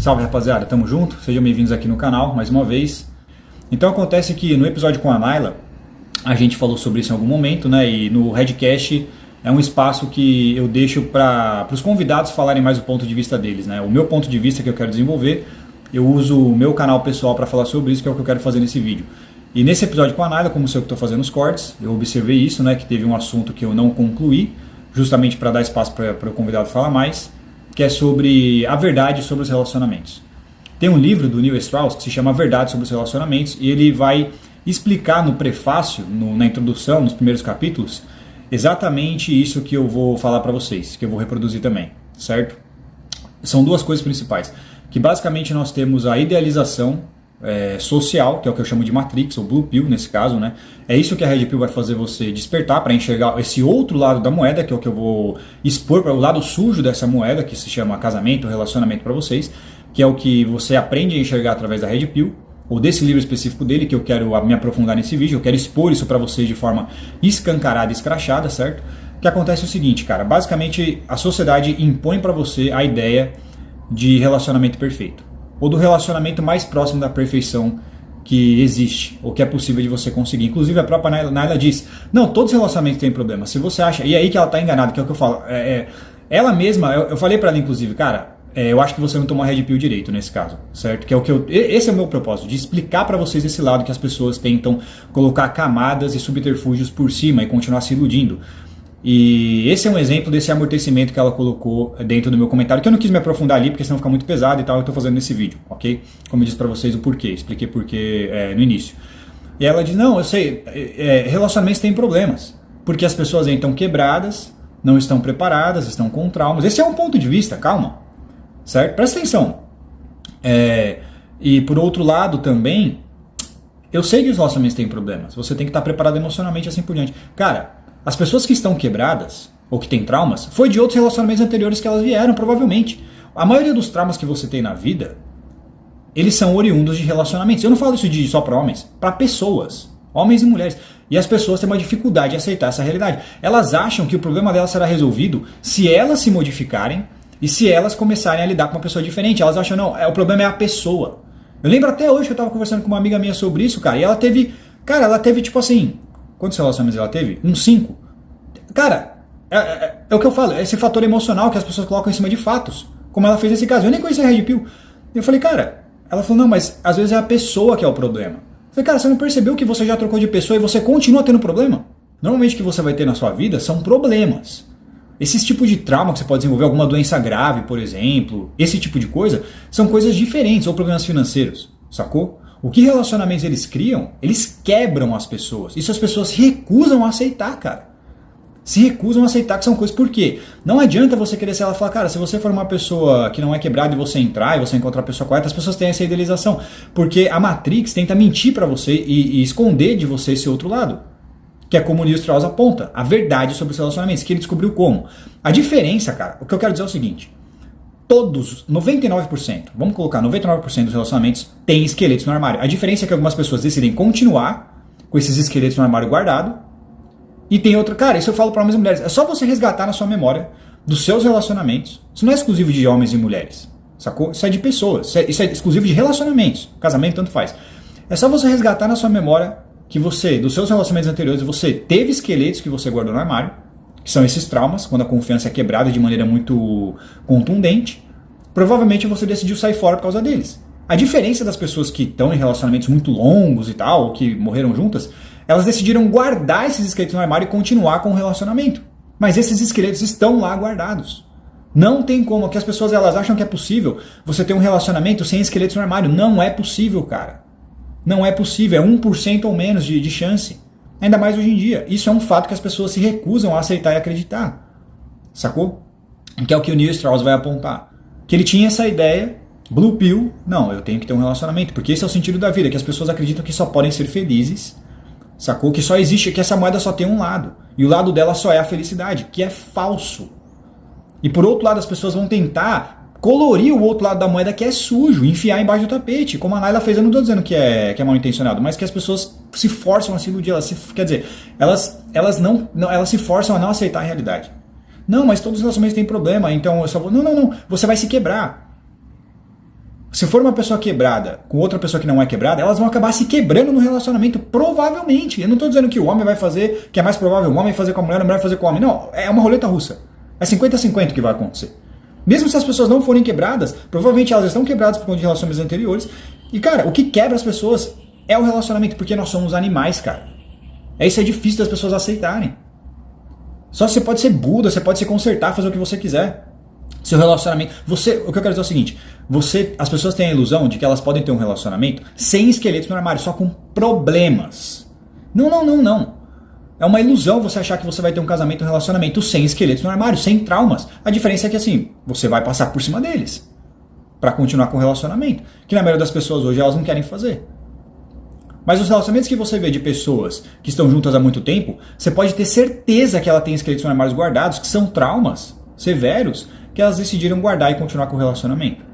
Salve, rapaziada, tamo junto, sejam bem-vindos aqui no canal mais uma vez. Então acontece que no episódio com a Naila a gente falou sobre isso em algum momento, né? E no Redcast é um espaço que eu deixo para os convidados falarem mais o ponto de vista deles, né? O meu ponto de vista que eu quero desenvolver, eu uso o meu canal pessoal para falar sobre isso, que é o que eu quero fazer nesse vídeo. E nesse episódio com a Naila, como sei que estou fazendo os cortes, eu observei isso, né? Que teve um assunto que eu não concluí, justamente para dar espaço para o convidado falar mais, que é sobre a verdade sobre os relacionamentos. Tem um livro do Neil Strauss que se chama A Verdade sobre os Relacionamentos, e ele vai explicar no prefácio, na introdução, nos primeiros capítulos, exatamente isso que eu vou falar para vocês, que eu vou reproduzir também, certo? São duas coisas principais, que basicamente nós temos a idealização social, que é o que eu chamo de Matrix, ou Blue Pill nesse caso, né? É isso que a Red Pill vai fazer você despertar para enxergar esse outro lado da moeda, que é o que eu vou expor para o lado sujo dessa moeda, que se chama casamento, relacionamento para vocês, que é o que você aprende a enxergar através da Red Pill, ou desse livro específico dele, que eu quero me aprofundar nesse vídeo, eu quero expor isso para vocês de forma escancarada e escrachada, certo? O que acontece é o seguinte, cara, basicamente a sociedade impõe para você a ideia de relacionamento perfeito, ou do relacionamento mais próximo da perfeição que existe, ou que é possível de você conseguir. Inclusive a própria Naila diz, não, todos os relacionamentos têm problema. Se você acha, e é aí que ela está enganada, que é o que eu falo, ela mesma, eu falei para ela inclusive, cara, eu acho que você não tomou a Red Pill direito nesse caso, certo? Que é o que esse é o meu propósito, de explicar para vocês esse lado que as pessoas tentam colocar camadas e subterfúgios por cima e continuar se iludindo. E esse é um exemplo desse amortecimento que ela colocou dentro do meu comentário, que eu não quis me aprofundar ali, porque senão fica muito pesado e tal, eu estou fazendo nesse vídeo, ok? Como eu disse para vocês o porquê, expliquei porquê no início. E ela diz, não, eu sei, relacionamentos têm problemas, porque as pessoas entram quebradas, não estão preparadas, estão com traumas. Esse é um ponto de vista, calma, certo? Presta atenção. E por outro lado também, eu sei que os relacionamentos têm problemas, você tem que estar preparado emocionalmente assim por diante. Cara, as pessoas que estão quebradas, ou que têm traumas, foi de outros relacionamentos anteriores que elas vieram, provavelmente. A maioria dos traumas que você tem na vida, eles são oriundos de relacionamentos. Eu não falo isso só para homens, para pessoas, homens e mulheres. E as pessoas têm uma dificuldade de aceitar essa realidade. Elas acham que o problema delas será resolvido se elas se modificarem e se elas começarem a lidar com uma pessoa diferente. Elas acham, não, o problema é a pessoa. Eu lembro até hoje que eu estava conversando com uma amiga minha sobre isso, cara, e ela teve tipo assim, quantos relacionamentos ela teve? Uns 5. Cara, é o que eu falo, esse fator emocional que as pessoas colocam em cima de fatos. Como ela fez nesse caso. Eu nem conhecia a Red Pill. Eu falei, cara, ela falou, não, mas às vezes é a pessoa que é o problema. Eu falei, cara, você não percebeu que você já trocou de pessoa e você continua tendo problema? Normalmente o que você vai ter na sua vida são problemas. Esses tipos de trauma que você pode desenvolver, alguma doença grave, por exemplo, esse tipo de coisa, são coisas diferentes, ou problemas financeiros, sacou? O que relacionamentos eles criam, eles quebram as pessoas. Isso as pessoas se recusam a aceitar, cara. Se recusam a aceitar que são coisas. Por quê? Não adianta você querer ser ela falar, cara, se você for uma pessoa que não é quebrada e você entrar e você encontrar a pessoa correta, as pessoas têm essa idealização. Porque a Matrix tenta mentir pra você e esconder de você esse outro lado. Que é como o Neil Strauss aponta, a verdade sobre os relacionamentos, que ele descobriu como. A diferença, cara, o que eu quero dizer é o seguinte. Todos, 99%, vamos colocar 99% dos relacionamentos têm esqueletos no armário. A diferença é que algumas pessoas decidem continuar com esses esqueletos no armário guardado. E tem outra, cara, isso eu falo para homens e mulheres. É só você resgatar na sua memória dos seus relacionamentos. Isso não é exclusivo de homens e mulheres, sacou? Isso é de pessoas, isso é exclusivo de relacionamentos. Casamento tanto faz. É só você resgatar na sua memória que você, dos seus relacionamentos anteriores, você teve esqueletos que você guardou no armário, que são esses traumas, quando a confiança é quebrada de maneira muito contundente. Provavelmente você decidiu sair fora por causa deles. A diferença das pessoas que estão em relacionamentos muito longos e tal, ou que morreram juntas, elas decidiram guardar esses esqueletos no armário e continuar com o relacionamento. Mas esses esqueletos estão lá guardados. Não tem como, que as pessoas elas acham que é possível você ter um relacionamento sem esqueletos no armário. Não é possível, cara. Não é possível, é 1% ou menos de chance. Ainda mais hoje em dia. Isso é um fato que as pessoas se recusam a aceitar e acreditar. Sacou? Que é o que o Neil Strauss vai apontar. Que ele tinha essa ideia, Blue Pill, não, eu tenho que ter um relacionamento, porque esse é o sentido da vida, que as pessoas acreditam que só podem ser felizes, sacou? Que só existe, que essa moeda só tem um lado, e o lado dela só é a felicidade, que é falso. E por outro lado, as pessoas vão tentar colorir o outro lado da moeda que é sujo, enfiar embaixo do tapete, como a Naila fez. Eu não estou dizendo que é mal intencionado, mas que as pessoas se forçam a se iludir, quer dizer, elas se forçam a não aceitar a realidade. Não, mas todos os relacionamentos têm problema, então eu só vou... Não, você vai se quebrar. Se for uma pessoa quebrada com outra pessoa que não é quebrada, elas vão acabar se quebrando no relacionamento, provavelmente. Eu não estou dizendo que o homem vai fazer, que é mais provável o homem fazer com a mulher fazer com o homem. Não, é uma roleta russa. É 50-50 que vai acontecer. Mesmo se as pessoas não forem quebradas, provavelmente elas estão quebradas por conta de relações anteriores. E, cara, o que quebra as pessoas é o relacionamento, porque nós somos animais, cara. Isso é difícil das pessoas aceitarem. Só você pode ser Buda, você pode se consertar, fazer o que você quiser. Seu relacionamento... o que eu quero dizer é o seguinte, as pessoas têm a ilusão de que elas podem ter um relacionamento sem esqueletos no armário, só com problemas. Não. É uma ilusão você achar que você vai ter um casamento, um relacionamento sem esqueletos no armário, sem traumas. A diferença é que assim, você vai passar por cima deles para continuar com o relacionamento, que na maioria das pessoas hoje elas não querem fazer. Mas os relacionamentos que você vê de pessoas que estão juntas há muito tempo, você pode ter certeza que ela tem esqueletos no armário guardados, que são traumas severos, que elas decidiram guardar e continuar com o relacionamento.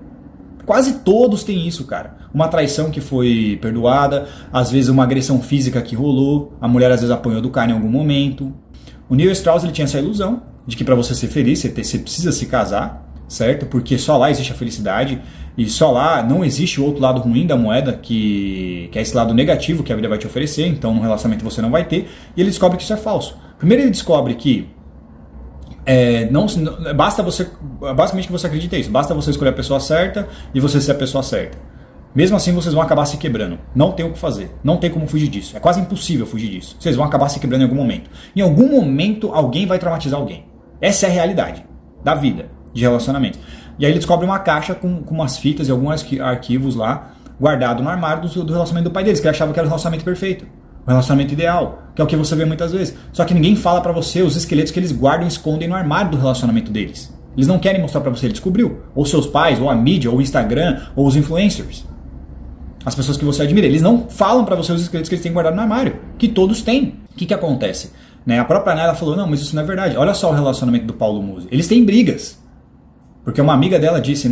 Quase todos têm isso, cara. Uma traição que foi perdoada, às vezes uma agressão física que rolou, a mulher às vezes apanhou do cara em algum momento. O Neil Strauss ele tinha essa ilusão de que para você ser feliz você precisa se casar, certo? Porque só lá existe a felicidade e só lá não existe o outro lado ruim da moeda, que é esse lado negativo que a vida vai te oferecer, então no relacionamento você não vai ter, e ele descobre que isso é falso. Primeiro ele descobre que basta você, basicamente que você acredita nisso, basta você escolher a pessoa certa e você ser a pessoa certa. Mesmo assim vocês vão acabar se quebrando, não tem o que fazer, não tem como fugir disso, é quase impossível fugir disso, vocês vão acabar se quebrando em algum momento. Em algum momento alguém vai traumatizar alguém, essa é a realidade da vida, de relacionamento. E aí ele descobre uma caixa com umas fitas e alguns arquivos lá, guardado no armário do relacionamento do pai deles, que ele achava que era o relacionamento perfeito. O relacionamento ideal, que é o que você vê muitas vezes. Só que ninguém fala pra você os esqueletos que eles guardam e escondem no armário do relacionamento deles. Eles não querem mostrar pra você, ele descobriu. Ou seus pais, ou a mídia, ou o Instagram, ou os influencers. As pessoas que você admira. Eles não falam pra você os esqueletos que eles têm guardado no armário, que todos têm. O que acontece? A própria Naila falou, não, mas isso não é verdade. Olha só o relacionamento do Paulo Musi. Eles têm brigas. Porque uma amiga dela disse,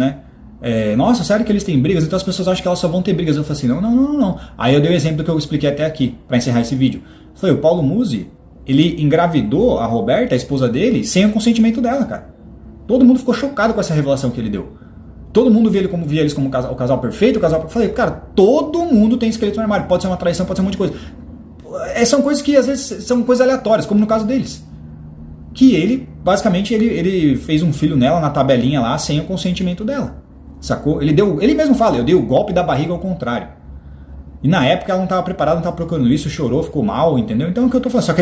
nossa, sério que eles têm brigas? Então as pessoas acham que elas só vão ter brigas. Eu falei assim, não. Aí eu dei o exemplo que eu expliquei até aqui, pra encerrar esse vídeo. Eu falei, o Paulo Musi, ele engravidou a Roberta, a esposa dele, sem o consentimento dela, cara. Todo mundo ficou chocado com essa revelação que ele deu. Todo mundo via eles como o casal perfeito, o casal... Eu falei, cara, todo mundo tem esqueleto no armário. Pode ser uma traição, pode ser um monte de coisa. São coisas que às vezes são coisas aleatórias, como no caso deles. Que ele, basicamente, ele fez um filho nela na tabelinha lá, sem o consentimento dela. Sacou? Ele mesmo fala, eu dei o golpe da barriga ao contrário. E na época ela não estava preparada, não estava procurando isso, chorou, ficou mal, entendeu? Então é o que eu tô falando. Só que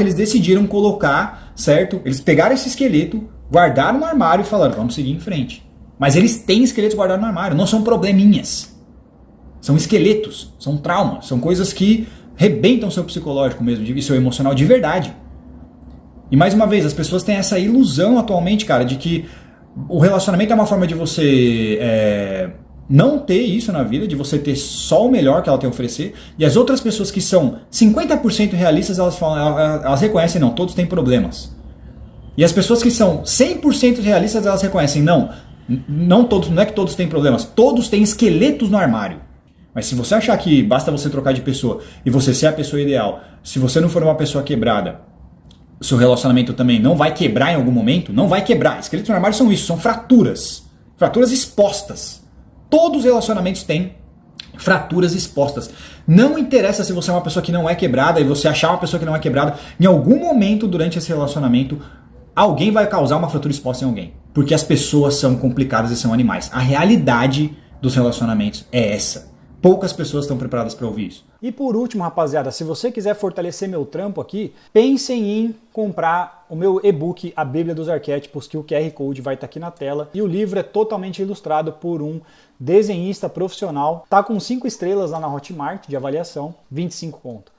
eles decidiram colocar, certo? Eles pegaram esse esqueleto, guardaram no armário e falaram, vamos seguir em frente. Mas eles têm esqueletos guardados no armário, não são probleminhas. São esqueletos, são traumas, são coisas que rebentam seu psicológico mesmo, e seu emocional de verdade. E mais uma vez, as pessoas têm essa ilusão atualmente, cara, de que o relacionamento é uma forma de você não ter isso na vida, de você ter só o melhor que ela tem a oferecer, e as outras pessoas que são 50% realistas, elas reconhecem, não, todos têm problemas. E as pessoas que são 100% realistas, elas reconhecem, não é que todos têm problemas, todos têm esqueletos no armário. Mas se você achar que basta você trocar de pessoa e você ser a pessoa ideal, se você não for uma pessoa quebrada, o seu relacionamento também não vai quebrar em algum momento, não vai quebrar. Esqueletos no armário são isso, são fraturas. Fraturas expostas. Todos os relacionamentos têm fraturas expostas. Não interessa se você é uma pessoa que não é quebrada e você achar uma pessoa que não é quebrada, em algum momento durante esse relacionamento, alguém vai causar uma fratura exposta em alguém. Porque as pessoas são complicadas e são animais. A realidade dos relacionamentos é essa. Poucas pessoas estão preparadas para ouvir isso. E por último, rapaziada, se você quiser fortalecer meu trampo aqui, pensem em comprar o meu e-book, A Bíblia dos Arquétipos, que o QR Code vai estar aqui na tela. E o livro é totalmente ilustrado por um desenhista profissional. Tá com 5 estrelas lá na Hotmart de avaliação, 25 conto.